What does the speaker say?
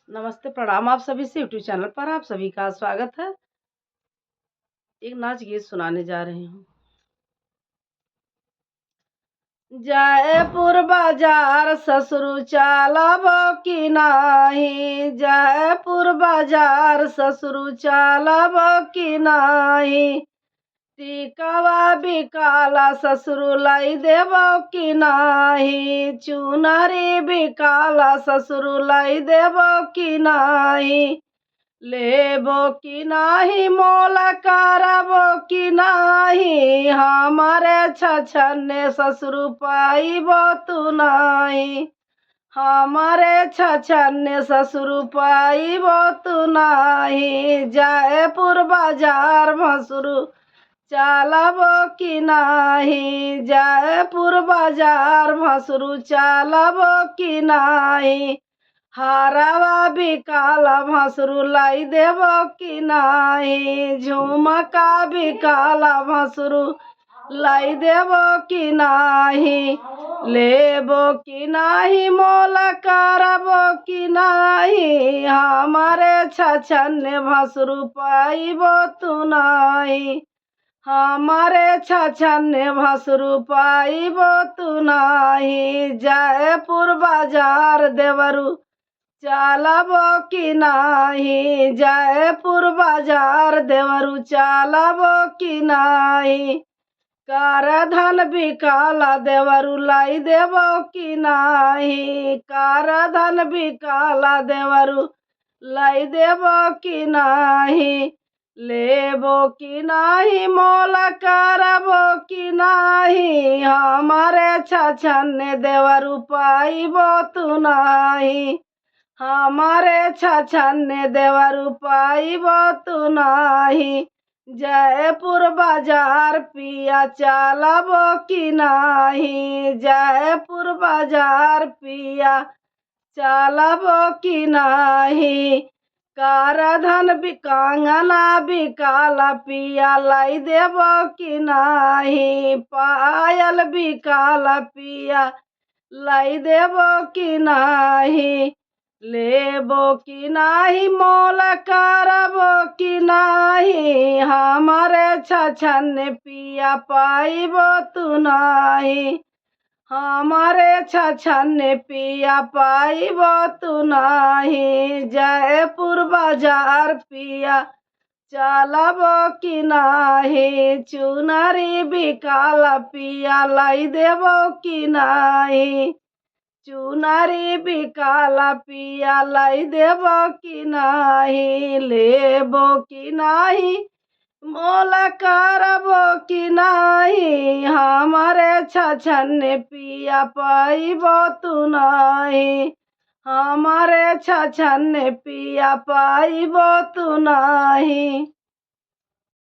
नमस्ते, प्रणाम आप सभी से यूट्यूब चैनल पर आप सभी का स्वागत है। एक नाच गीत सुनाने जा रही हूँ। जयपुर बाजार ससुर चालब की नाही, जयपुर बाजार ससुर चालब की नाही। टिकवा बिकाला ससुर लाई देव की नाही, चुनरी बिकाला ससुर लाई देव की नाही। लेबो की नाही मोल करबो की नाही, हमारे छछने ससुर पाइबो तू नाही। हमारे छछने ससुर पाइबो तू नाही, जयपुर बाजार भसुर चालबो की नाही, जयपुर बाजार भसुर चालबो की नाही। हारवा बिकाला भसुर लाई देबो की नाही, झुमका बिकाला भसुर लाई देबो की नाही। लेबो की नाही मोल करबो की नाही, हमारे छछने भसुर पाइबो तू नाही। हमारे छछने भसुर पाइबो तू नाही, जयपुर बाजार देवरू चालबो की नाही, जयपुर बाजार देवरू चालबो की नाही। कारधन बिकाला देवरू लाई देबो की नाही, कारधन बिकाला देवरू लाई देबो की नाही। लेबो की नाही मोल करबो की नाही, हमारे छछने देवरू पाइबो तू नाही। हमारे छछने देवरू पाइबो तू नाही, जयपुर बाजार पिया चालबो की नाही, जयपुर बाजार पिया चालबो की नाही। कारधन बिकांगना बिकाला पिया लाई देबो की नाही, पायल बिकाला पिया लाई देबो की नाही। लेबो की नाही मोल करबो की नाही, हमारे छछने पिया पाइबो तू नाही। हमारे छछने पिया पाइबो तू नाही, जयपुर बाजार पिया चालबो की नाही। चुनरी बिकाला पिया लाई देबो की नाही, चुनरी बिकाला पिया लाई देबो की नाही। लेबो की नाही मोल करबो की नाही, हमारे छछने पिया पाइबो तू नाही। हमारे छछने पिया पाइबो तू नाही।